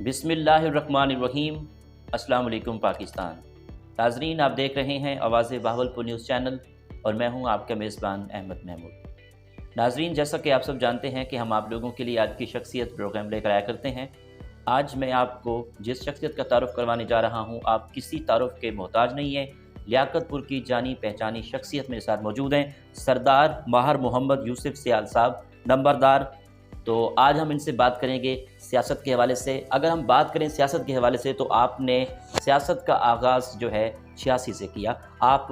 बिस्मिल्लाहिर्रहमानिर्रहीम। अस्सलाम वालेकुम पाकिस्तान। नाज़रीन, आप देख रहे हैं आवाज़ बहावलपुर न्यूज़ चैनल और मैं हूं आपका मेज़बान अहमद महमूद। नाज़रीन, जैसा कि आप सब जानते हैं कि हम आप लोगों के लिए आज की शख्सियत प्रोग्राम लेकर आया करते हैं। आज मैं आपको जिस शख्सियत का तारुफ़ करवाने जा रहा हूं, आप किसी तारुफ़ के मोहताज नहीं हैं। लियाकतपुर की जानी पहचानी शख्सियत मेरे साथ मौजूद हैं, सरदार माहर मोहम्मद यूसुफ सियाल साहब, नंबरदार। तो आज हम इनसे बात करेंगे सियासत के हवाले से। अगर हम बात करें सियासत के हवाले से, तो आपने सियासत का आगाज़ जो है 86 से किया। आप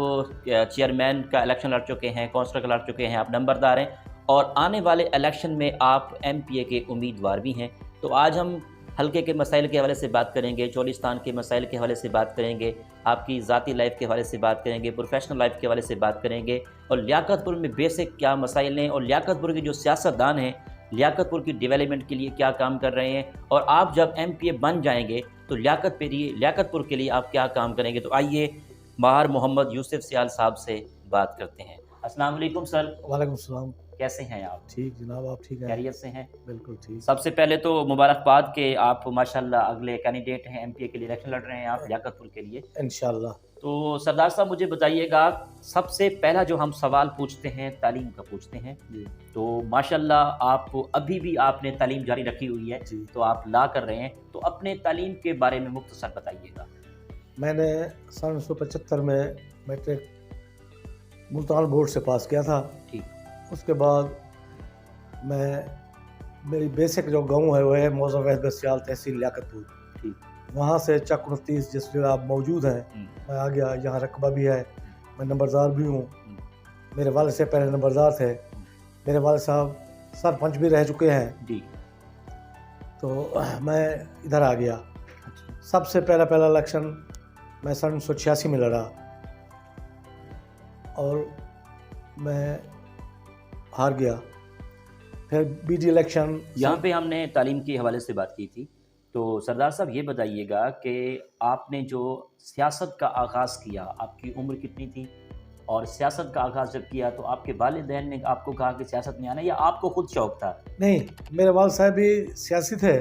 चेयरमैन का इलेक्शन लड़ चुके हैं, कौंसलर का लड़ चुके हैं, आप नंबरदार हैं और आने वाले इलेक्शन में आप MPA के उम्मीदवार भी हैं। तो आज हम हल्के के मसाइल के हवाले से बात करेंगे, चोलिस्तान के मसाइल के हवाले से बात करेंगे, आपकी ज़ाती लाइफ के हवाले से बात करेंगे, प्रोफेशनल लाइफ के हवाले से बात करेंगे और लियाकतपुर में बेसिक क्या मसाइल हैं और लियाकतपुर के जो सियासतदान हैं लियाकतपुर की डेवलपमेंट के लिए क्या काम कर रहे हैं और आप जब MPA बन जाएंगे तो लियाकतपुर के लिए आप क्या काम करेंगे। तो आइए माहर मोहम्मद यूसुफ सियाल साहब से बात करते हैं। अस्सलाम वालेकुम सर। वालेकुम सलाम। कैसे हैं आप? ठीक जनाब, आप ठीक हैं? खैरियत से हैं? बिल्कुल ठीक। सबसे पहले तो मुबारकबाद कि आप माशाल्लाह अगले कैंडिडेट हैं, MPA के लिए इलेक्शन लड़ रहे हैं आप लियाकतपुर के लिए इंशाल्लाह। तो सरदार साहब मुझे बताइएगा, सबसे पहला जो हम सवाल पूछते हैं तालीम का पूछते हैं। जी तो माशाल्लाह आप अभी भी आपने तालीम जारी रखी हुई है, जी। तो आप ला कर रहे हैं, तो अपने तालीम के बारे में मुख्तसर बताइएगा। मैंने सन 1975 में मैट्रिक मुल्तान बोर्ड से पास किया था। ठीक। उसके बाद मेरी बेसिक जो गांव है वो है मौजा वहद सियाल तहसील लियाकतपुर। ठीक। वहाँ से चक 29 जिस जगह आप मौजूद हैं मैं आ गया। यहाँ रकबा भी है, मैं नंबरदार भी हूँ। मेरे वाले से पहले नंबरदार थे, मेरे वाले साहब सरपंच भी रह चुके हैं। जी। तो मैं इधर आ गया। सबसे पहला इलेक्शन मैं सन 1986 में लड़ा और मैं हार गया। फिर BD इलेक्शन। यहाँ पे हमने तालीम के हवाले से बात की थी, तो सरदार साहब ये बताइएगा कि आपने जो सियासत का आगाज़ किया, आपकी उम्र कितनी थी और सियासत का आगाज़ जब किया तो आपके वालिदैन ने आपको कहा कि सियासत में आना, या आपको खुद शौक़ था? नहीं, मेरे वाल साहब भी सियासी थे।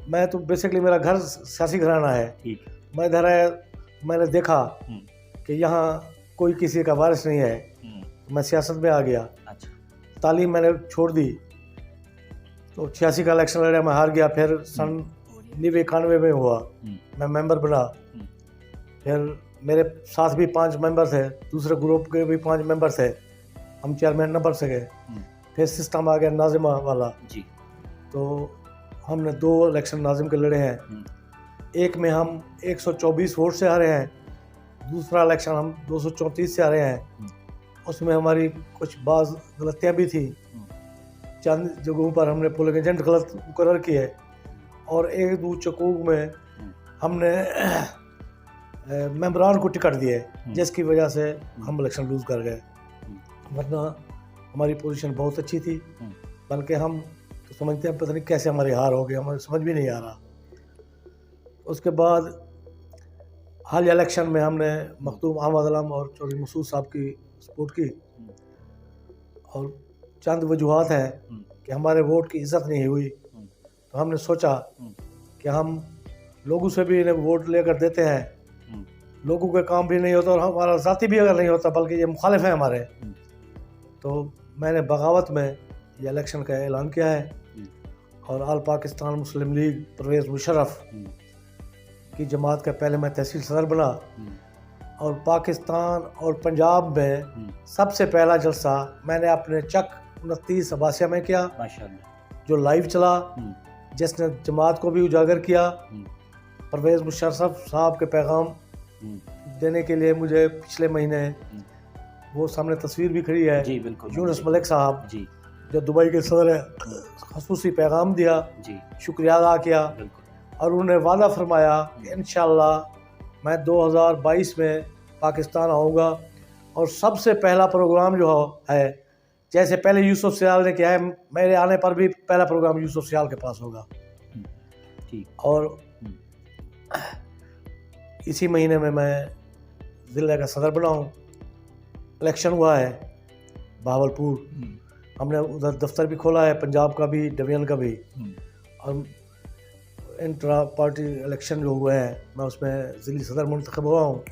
मैं तो बेसिकली मेरा घर सियासी घराना है। ठीक। मैं इधर आया, मैंने देखा कि यहाँ कोई किसी का वारिस नहीं है, मैं सियासत में आ गया। अच्छा। तालीम मैंने छोड़ दी तो 86 का इलेक्शन लड़ा, मैं हार गया। फिर सन 91 में हुआ, मैं मेंबर बना। फिर मेरे साथ भी 5 मेंबर थे, दूसरे ग्रुप के भी 5 मेंबर थे, हम चेयरमैन न बन सके। फिर सिस्टम आ गया नाजिमा वाला जी। तो हमने 2 इलेक्शन नाजिम के लड़े हैं। एक में हम 124 वोट से हारे हैं, दूसरा इलेक्शन हम 234 से हारे हैं। उसमें हमारी कुछ बाज़ गलतियाँ भी थी, चंद जगहों पर हमने पोलिंग एजेंट गलत मुकर्रर किए और 1-2 चकूक में हमने मेंबरान को टिकट दिए, जिसकी वजह से हम इलेक्शन लूज़ कर गए। वरना हमारी पोजीशन बहुत अच्छी थी, बल्कि हम तो समझते हैं पता नहीं कैसे हमारी हार हो गई, हमें समझ भी नहीं आ रहा। उसके बाद हालिया इलेक्शन में हमने मखदूम अहमद अलम और चौधरी मसूद साहब की सपोर्ट की और चंद वजूहात हैं कि हमारे वोट की इज़्ज़त नहीं हुई। तो हमने सोचा कि हम लोगों से भी इन्हें वोट लेकर देते हैं, लोगों के काम भी नहीं होता और हमारा ज़ाती भी अगर नहीं होता, बल्कि ये मुखालिफ हैं हमारे। तो मैंने बगावत में ये इलेक्शन का ऐलान किया है और आल पाकिस्तान मुस्लिम लीग परवेज़ मुशर्रफ की जमात का पहले मैं तहसील सदर बना और पाकिस्तान और पंजाब में सबसे पहला जलसा मैंने अपने चक 29 अब्बासिया में किया, माशाअल्लाह, जो लाइव चला, जिसने जमात को भी उजागर किया। परवेज़ मुशर्रफ साहब के पैगाम देने के लिए मुझे पिछले महीने वो सामने तस्वीर भी खड़ी है, जी बिल्कुल, यूनुस मलिक साहब जी, जो दुबई के सदर है, ख़ुसूसी पैगाम दिया, जी, शुक्रिया अदा किया और उन्होंने वादा फरमाया कि इंशाअल्लाह मैं 2022 में पाकिस्तान आऊँगा और सबसे पहला प्रोग्राम जो है, जैसे पहले यूसुफ सियाल ने किया है, मेरे आने पर भी पहला प्रोग्राम यूसुफ सियाल के पास होगा। ठीक। और इसी महीने में मैं ज़िले का सदर बना हूँ। इलेक्शन हुआ है बहावलपुर, हमने उधर दफ्तर भी खोला है, पंजाब का भी, डिवीजन का भी। और इंट्रा पार्टी इलेक्शन जो हुए हैं, मैं उसमें ज़िली सदर मुंतखब हुआ हूँ।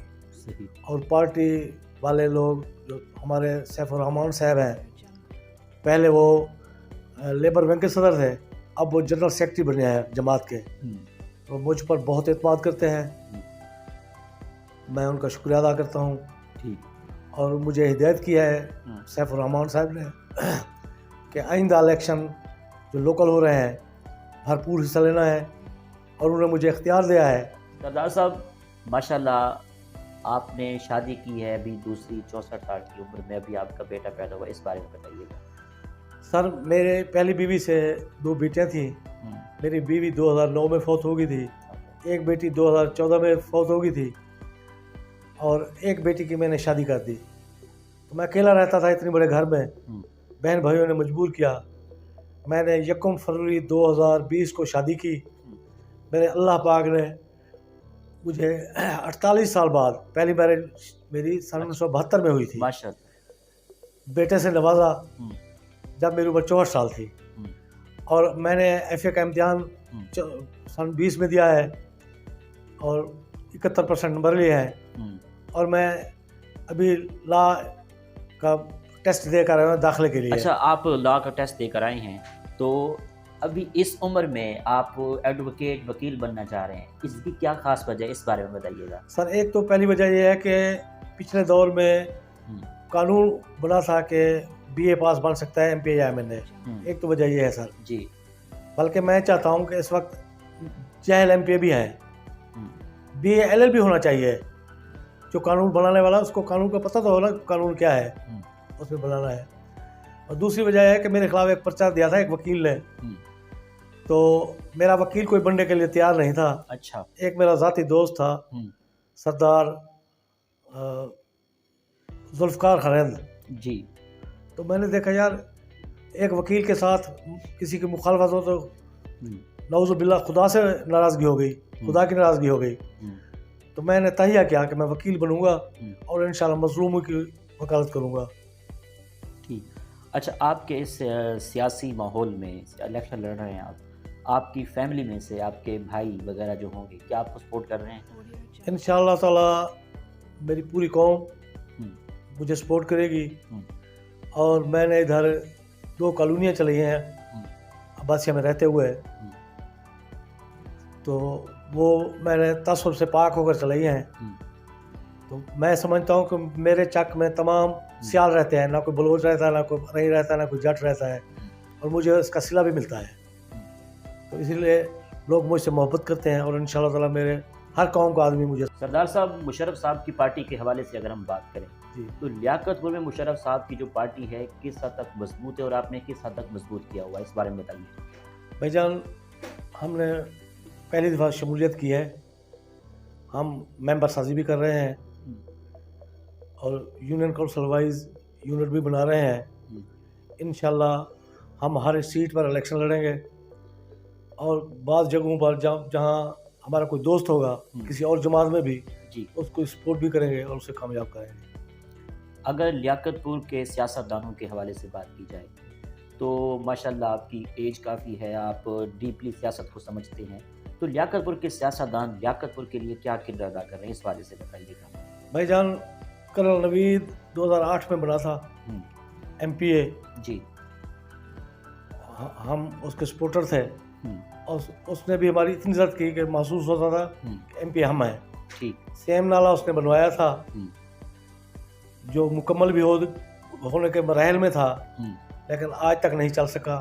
और पार्टी वाले लोग जो हमारे सैफुर रहमान साहब हैं, पहले वो लेबर बैंक के सदर थे, अब वो जनरल सेक्रेटरी बने हैं जमात के, तो मुझ पर बहुत एतमाद करते हैं। मैं उनका शुक्रिया अदा करता हूँ। और मुझे हिदायत किया है सैफुर रहमान साहब ने कि आइंदा इलेक्शन जो लोकल हो रहे हैं भरपूर हिस्सा लेना है, और उन्होंने मुझे इख्तियार दिया है। सरदार साहब माशाल्लाह आपने शादी की है अभी दूसरी 64 साल की उम्र में, अभी आपका बेटा पैदा हुआ, इस बारे में बताइएगा। सर मेरे पहली बीवी से 2 बेटियां थी। मेरी बीवी 2009 में फौत हो गई थी, एक बेटी 2014 में फौत हो गई थी, और एक बेटी की मैंने शादी कर दी। तो मैं अकेला रहता था इतने बड़े घर में, बहन भाइयों ने मजबूर किया। मैंने 1 फरवरी 2020 को शादी की। मेरे अल्लाह पाक ने मुझे 48 साल बाद, पहली मैरिज मेरी सन 1972 में हुई थी, माशाअल्लाह, बेटे से नवाजा जब मेरी उम्र 64 साल थी। और मैंने FA का इम्तिहान सन 20 में दिया है और 71% नंबर लिए हैं। और मैं अभी लॉ का टेस्ट दे कर आया हूँ दाखिले के लिए। अच्छा, आप लॉ का टेस्ट देकर आए हैं, तो अभी इस उम्र में आप एडवोकेट वकील बनना चाह रहे हैं, इसकी क्या खास वजह है, इस बारे में बताइएगा। सर एक तो पहली वजह यह है कि पिछले दौर में कानून बना था कि BA पास बन सकता है MPA या MNA, एक तो वजह यह है सर जी। बल्कि मैं चाहता हूँ कि इस वक्त JL MPA भी हैं, BA LLB होना चाहिए। जो कानून बनाने वाला उसको कानून का पता तो हो ना, कानून क्या है, उसमें बनाना है। और दूसरी वजह है कि मेरे खिलाफ एक पर्चा दिया था एक वकील ने, तो मेरा वकील कोई बनने के लिए तैयार नहीं था। अच्छा। एक मेरा ज़ाती दोस्त था सरदार जुल्फ़कार खरंद जी। तो मैंने देखा यार एक वकील के साथ किसी की मुखालफत हो तो नऊज़ुबिल्लाह खुदा से नाराज़गी हो गई, खुदा की नाराज़गी हो गई। तो मैंने तहिया किया कि मैं वकील बनूंगा और इंशाल्लाह मज़लूमों की वकालत करूंगा। ठीक। अच्छा, आपके इस सियासी माहौल में इलेक्शन लड़ रहे हैं आपकी फैमिली में से आपके भाई वगैरह जो होंगे, क्या आपको सपोर्ट कर रहे हैं? इंशाअल्लाह ताला मेरी पूरी कौम मुझे सपोर्ट करेगी। और मैंने इधर 2 कॉलोनियाँ चलाई हैं अब्बासिया में रहते हुए, तो वो मैंने तसव्वुफ से पाक होकर चलाई हैं। तो मैं समझता हूँ कि मेरे चक में तमाम सियाल रहते हैं, ना कोई बलोच रहता है, ना कोई नहीं रहता है, ना कोई जट रहता है, और मुझे उसका सिला भी मिलता है। तो इसीलिए लोग मुझसे मोहब्बत करते हैं और इंशाअल्लाह ताला मेरे हर कौम का आदमी मुझे। सरदार साहब, मुशर्रफ साहब की पार्टी के हवाले से अगर हम बात करें तो लियाकतपुर में मुशर्रफ साहब की जो पार्टी है किस हद तक मजबूत है और आपने किस हद तक मजबूत किया हुआ, इस बारे में बताइए। भाईजान, हमने पहली दफ़ा शमूलियत की है, हम मेंबर साजी भी कर रहे हैं और यूनियन काउंसिल वाइज यूनिट भी बना रहे हैं। इंशाल्लाह हम हर सीट पर इलेक्शन लड़ेंगे और बाज़ जगहों पर जहाँ हमारा कोई दोस्त होगा किसी और जमात में भी जी, उसको सपोर्ट भी करेंगे और उसे कामयाब करेंगे। अगर लियाकतपुर के सियासतदानों के हवाले से बात की जाए तो माशाल्लाह आपकी एज काफ़ी है, आप डीपली सियासत को समझते हैं, तो लियाकतपुर के सियासतदान लियाकतपुर के लिए क्या किरदार अदा कर रहे हैं, इस वाले से बताइएगा। भाईजान, कर्नल नवीद 2008 में बना था MPA जी, हम उसके सपोर्टर थे और उसने भी हमारी इतनी इज़्ज़त की कि महसूस होता था कि MPA हम हैं। ठीक। सेम नाला उसने बनवाया था जो मुकम्मल भी होने के मराहल में था, लेकिन आज तक नहीं चल सका।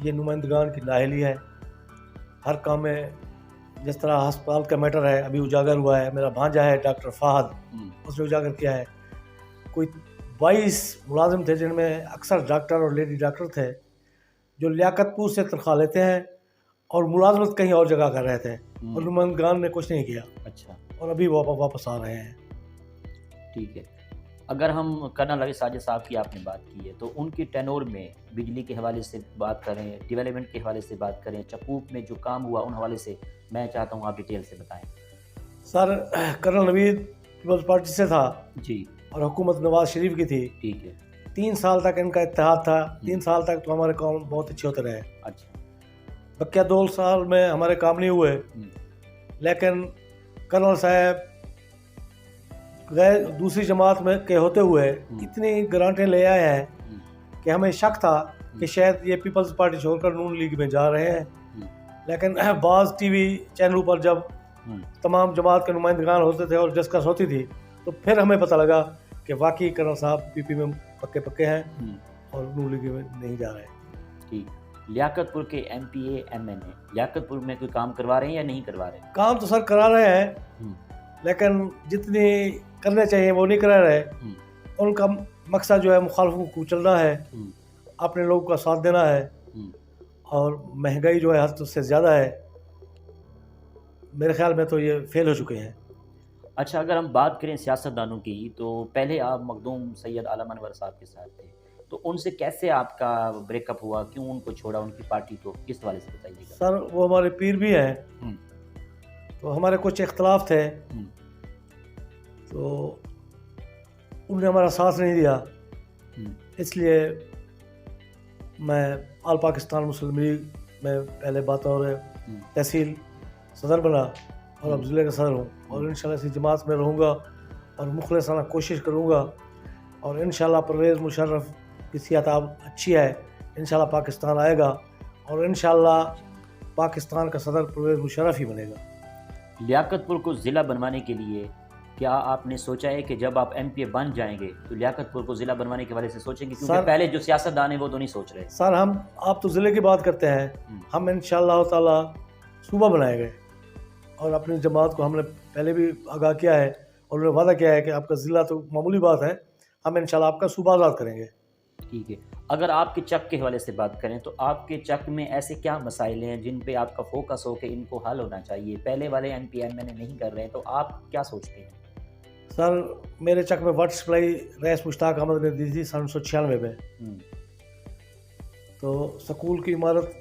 ये नुमाइंदगान की नाअहली है। हर काम में, जिस तरह अस्पताल का मैटर है अभी उजागर हुआ है, मेरा भांजा है डॉक्टर फहद, उसने उजागर किया है। कोई 22 मुलाजिम थे जिनमें अक्सर डॉक्टर और लेडी डॉक्टर थे जो लियाकतपुर से तनख्वाह लेते हैं और मुलाजमत कहीं और जगह कर रहे थे, और नुमाइंदगान ने कुछ नहीं किया। अच्छा। और अभी वापस आ रहे हैं। ठीक है। अगर हम कर्नल रवि साजिद साहब की आपने बात की है तो उनकी टेनोर में बिजली के हवाले से बात करें, डेवलपमेंट के हवाले से बात करें, चपूक में जो काम हुआ उन हवाले से मैं चाहता हूँ आप डिटेल से बताएं। सर, कर्नल नवीद पीपल्स पार्टी से था जी और हुकूमत नवाज शरीफ की थी। ठीक है। 3 साल तक इनका इत्तेहाद था। 3 साल तक तो हमारे काम बहुत अच्छे होते रहे। अच्छा। बक्या 2 साल में हमारे काम नहीं हुए, लेकिन कर्नल साहब गए दूसरी जमात में के होते हुए इतनी ग्रांटें ले आए हैं कि हमें शक था कि शायद ये पीपल्स पार्टी छोड़कर नून लीग में जा रहे हैं। लेकिन बाज़ टीवी चैनलों पर जब तमाम जमात के नुमाइंदगान होते थे और डिस्कस होती थी, तो फिर हमें पता लगा कि वाकई कर्नल साहब पीपी में पक्के पक्के हैं और नून लीग में नहीं जा रहे। ठीक। लियाकतपुर के MPA MNA लियाकतपुर में कोई काम करवा रहे हैं या नहीं करवा रहे? काम तो सर करा रहे हैं, लेकिन जितनी करने चाहिए वो नहीं करा रहे। उनका मकसद जो है मुखालफों को कुचलना है, अपने लोगों का साथ देना है, और महंगाई जो है हद से ज़्यादा है। मेरे ख्याल में तो ये फेल हो चुके हैं। अच्छा, अगर हम बात करें सियासतदानों की, तो पहले आप मखदूम सैयद आलम अनवर साहब के साथ थे, तो उनसे कैसे आपका ब्रेकअप हुआ, क्यों उनको छोड़ा, उनकी पार्टी को, किस हवाले से बताइएगा? सर वो हमारे पीर भी हैं, तो हमारे कुछ इख्तलाफ थे, तो उन्होंने हमारा साथ नहीं दिया। इसलिए मैं आल पाकिस्तान मुस्लिम लीग में पहले बतौर तहसील सदर बना और अब ज़िले का सदर हूँ, और इंशाल्लाह इसी जमात में रहूँगा और मुखलिसाना कोशिश करूँगा, और इंशाल्लाह परवेज़ मुशर्रफ की सियासत अच्छी है, इंशाल्लाह पाकिस्तान आएगा और इंशाल्लाह पाकिस्तान का सदर परवेज़ मुशर्रफ ही बनेगा। लियाकतपुर को ज़िला बनवाने के लिए क्या आपने सोचा है कि जब आप MPA बन जाएंगे तो लियाकतपुर को ज़िला बनवाने के वाले से सोचेंगे? क्योंकि पहले जो सियासतदान है वो तो नहीं सोच रहे। सर आप तो ज़िले की बात करते हैं, हम इंशाअल्लाह ताला सूबा बनाएंगे, और अपनी जमात को हमने पहले भी आगाह किया है और उन्होंने वादा किया है कि आपका ज़िला तो मामूली बात है, हम इंशाल्लाह आपका सूबा आज़ाद करेंगे। ठीक है। अगर आपके चक के हवाले से बात करें तो आपके चक में ऐसे क्या मसाइल हैं जिन पे आपका फोकस हो कि इनको हल होना चाहिए? पहले वाले MPA MNA नहीं कर रहे हैं, तो आप क्या सोचते हैं? सर मेरे चक में water supply rice Mushtaq Ahmad ने दी थी 1996 में। तो स्कूल की इमारत,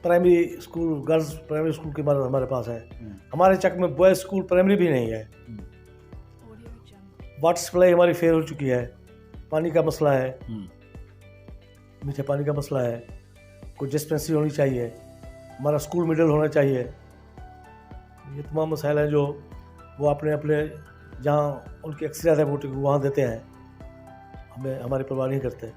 primary school, girls primary school की इमारत हमारे पास है। हमारे चक में बॉयज़ स्कूल प्राइमरी भी नहीं है। वाटर सप्लाई हमारी फेल हो चुकी है, पानी का मसला है, मीठे पानी का मसला है, कोई डिस्पेंसरी होनी चाहिए, हमारा स्कूल मिडल होना चाहिए। ये तमाम मसाइल हैं जो वो अपने अपने जहाँ उनकी अक्सरियत है वोटिंग वहाँ देते हैं, हमें हमारी परवाह नहीं करते।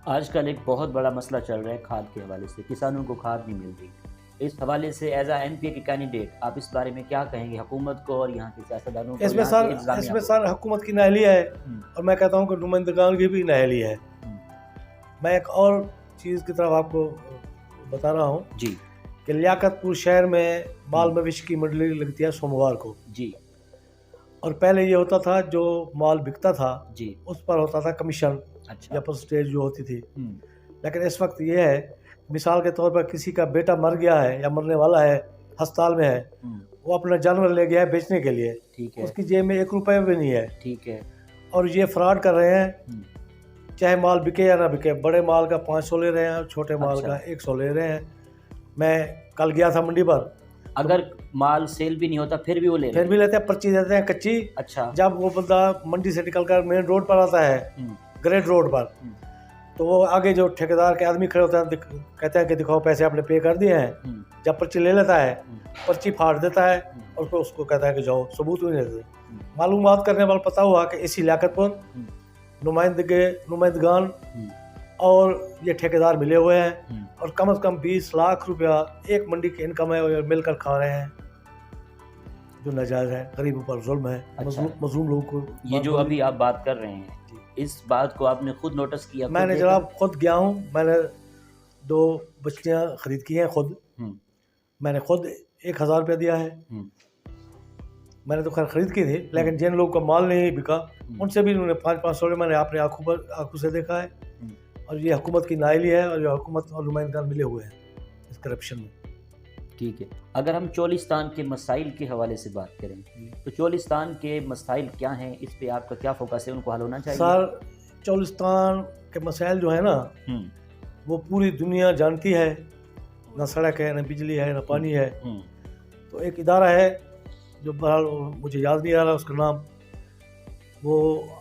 आजकल एक बहुत बड़ा मसला चल रहा है खाद के हवाले से, किसानों को खाद नहीं मिल रही। इस हवाले से एज आ MPA के कैंडिडेट आप इस बारे में क्या कहेंगे हुकूमत को और यहाँ के सियासतदानों को? इसमें सर हुकूमत की नाअहली है, और मैं कहता हूँ कि नुमाइंदगान की भी नाअहली है। मैं एक और चीज़ की तरफ आपको बता रहा हूँ जी, कि लियाकतपुर शहर में माल मवेशी की मंडली लगती है सोमवार को जी, और पहले ये होता था जो माल बिकता था जी उस पर होता था कमीशन, अच्छा, या परसेंटेज जो होती थी। लेकिन इस वक्त ये है, मिसाल के तौर पर किसी का बेटा मर गया है या मरने वाला है, अस्पताल में है, वो अपना जानवर ले गया है बेचने के लिए, ठीक है, उसकी जेब में 1 रुपये भी नहीं है, ठीक है, और ये फ्रॉड कर रहे हैं। चाहे माल बिके या ना बिके, बड़े माल का 500 ले रहे हैं, छोटे माल का 100 ले रहे हैं। मैं कल गया था मंडी पर, अगर माल सेल भी नहीं होता फिर भी वो लेते हैं, पर्ची देते हैं कच्ची। अच्छा, जब वो बंदा मंडी से निकलकर मेन रोड पर आता है, ग्रेड रोड पर, तो वो आगे जो ठेकेदार के आदमी खड़े होते हैं कहते हैं कि दिखाओ पैसे आपने पे कर दिए हैं। जब पर्ची ले लेता है, पर्ची फाड़ देता है और फिर उसको कहता है कि जाओ, सबूत भी नहीं देते। मालूमात करने वाला पता हुआ कि इसी लियाकतपुर नुमाइंदगान और ये ठेकेदार मिले हुए हैं, और कम से कम 20 लाख रुपया एक मंडी की इनकम है और मिलकर खा रहे हैं, जो नाजायज़ है, गरीबों पर जुल्म है। अच्छा। मजलूम लोगों को ये जो अभी आप बात कर रहे हैं, इस बात को आपने खुद नोटिस किया? मैंने जनाब खुद गया हूँ, मैंने 2 बछड़ियाँ खरीद की हैं खुद, मैंने खुद 1000 रुपया दिया है। मैंने तो खैर खरीद की थी, लेकिन जिन लोगों का माल नहीं बिका उनसे भी उन्होंने 500 मैंने अपने आंखों से देखा है। और ये हुकूमत की नाअहली है, और ये हुकूमत और नुमाइंदगान मिले हुए हैं इस करप्शन में। ठीक है। अगर हम चोलिस्तान के मसाइल के हवाले से बात करें तो चोलिस्तान के मसाइल क्या हैं, इस पे आपका क्या फोकस है, उनको हल होना चाहिए? सर चोलिस्तान के मसाइल जो है ना, वो पूरी दुनिया जानती है, ना सड़क है, ना बिजली है, ना पानी है। तो एक इदारा है जो बहरहाल मुझे याद नहीं आ रहा उसका नाम, वो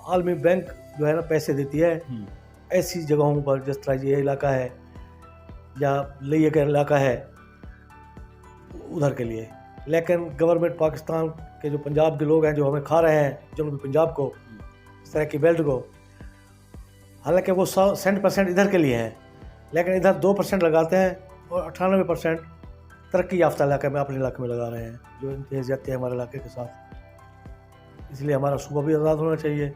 आलमी बैंक जो है ना पैसे देती है ऐसी जगहों पर, जिस तरह ये इलाका है, या लिए का इलाका है उधर के लिए। लेकिन गवर्नमेंट पाकिस्तान के जो पंजाब के लोग हैं जो हमें खा रहे हैं जनूबी पंजाब को, इस तरह की बेल्ट को, हालांकि वो 100% इधर के लिए है, लेकिन इधर 2% लगाते हैं और 98% तरक्की याफ्ता इलाके में अपने इलाके में लगा रहे हैं, जो इंतहाई ज्यादती है हमारे इलाके के साथ। इसलिए हमारा सूबा भी आज़ाद होना चाहिए।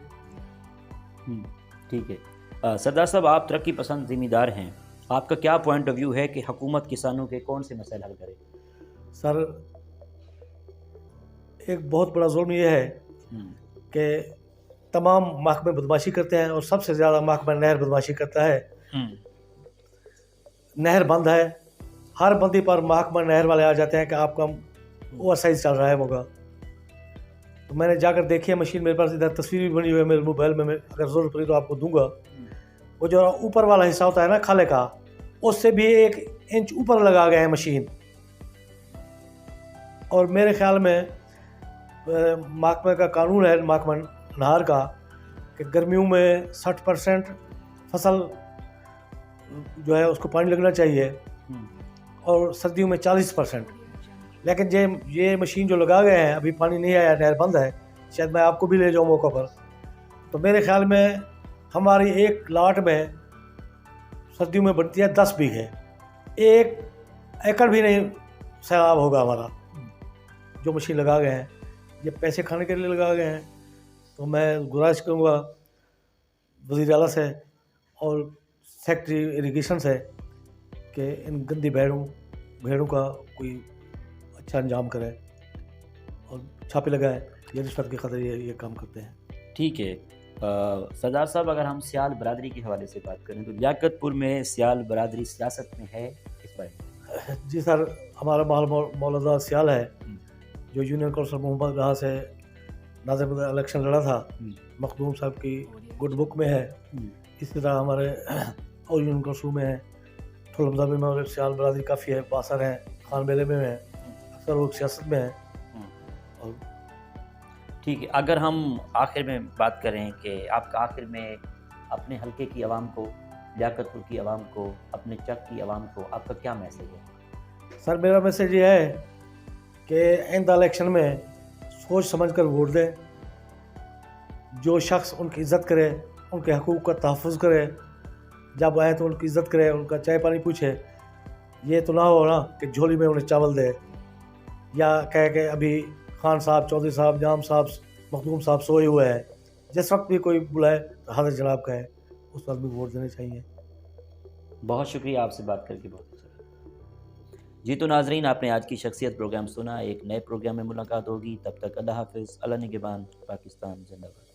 ठीक है। सरदार साहब, आप तरक्की पसंद ज़िम्मेदार हैं, आपका क्या पॉइंट ऑफ व्यू है कि हुकूमत किसानों के कौन से मसले हल करे? सर, एक बहुत बड़ा जुल्म ये है कि तमाम महकमे बदमाशी करते हैं और सबसे ज़्यादा महकमा नहर बदमाशी करता है। नहर बंद है, हर बंदी पर महकमा नहर वाले आ जाते हैं कि आपका ओवर साइज चल रहा है होगा। तो मैंने जाकर देखी है मशीन, मेरे पास इधर तस्वीर भी बनी हुई है मेरे मोबाइल में, मैं अगर ज़रूरत पड़ी तो आपको दूंगा। वो जो ऊपर वाला हिस्सा होता है ना खाले का, उससे भी 1 इंच ऊपर लगा गए हैं मशीन। और मेरे ख्याल में महकमे का कानून है, महकमा नहर का, कि गर्मियों में 60% फसल जो है उसको पानी लगना चाहिए और सर्दियों में 40%। लेकिन ये मशीन जो लगा गए हैं, अभी पानी नहीं आया, नहर बंद है, शायद मैं आपको भी ले जाऊँ मौका पर। तो मेरे ख्याल में हमारी एक लाट में सर्दियों में बनती है 10 बीघे, 1 एकड़ भी नहीं सैलाब होगा हमारा। जो मशीन लगा गए हैं ये पैसे खाने के लिए लगा गए हैं। तो मैं गुजारिश करूँगा वज़ीर आला से और सेक्रेटरी इरिगेशन से कि इन गंदी भेड़ों का कोई अच्छा अंजाम करे और छापे लगाए। ये रिश्वत के खतरे ये काम करते हैं। ठीक है। सरदार साहब, अगर हम सियाल बरादरी के हवाले से बात करें तो लियाकतपुर में सियाल बरादरी सियासत में है इस बारे में? जी सर, हमारा मौलाना सियाल है जो यूनियन काउंसिल मोहम्मद रहा से नाज़िम इलेक्शन लड़ा था, मखदूम साहब की गुड बुक में है। इसी तरह हमारे और यूनियन काउंसिल में है, ठुलमजामी में सियाल बरादरी काफ़ी है, बासर हैं, खान बेले में है, अक्सर लोग सियासत में हैं। और ठीक है, अगर हम आखिर में बात करें कि आपका आखिर में अपने हलके की आवाम को, लियाकतपुर की आवाम को, अपने चक की आवाम को आपका क्या मैसेज है? सर, मेरा मैसेज ये है कि आइंदा इलेक्शन में सोच समझ कर वोट दें। जो शख्स उनकी इज़्ज़त करे, उनके हकूक़ का तहफ़्फ़ुज़ करे, जब आए तो उनकी इज़्ज़त करे, उनका चाय पानी पूछे। ये तो ना हो ना कि झोली में उन्हें चावल दे या कहे कि अभी खान साहब, चौधरी साहब, जाम साहब, मखदूम साहब सोए हुए हैं। जिस वक्त भी कोई बुलाए तो हाज़िर जनाब कहे, उस वक्त भी वोट देने चाहिए। बहुत शुक्रिया, आपसे बात करके बहुत अच्छा लगा। जी तो नाजरीन, आपने आज की शख्सियत प्रोग्राम सुना। एक नए प्रोग्राम में मुलाकात होगी, तब तक अल्लाह हाफ़िज़, अल्लाह निगहबान, पाकिस्तान जिंदाबाद।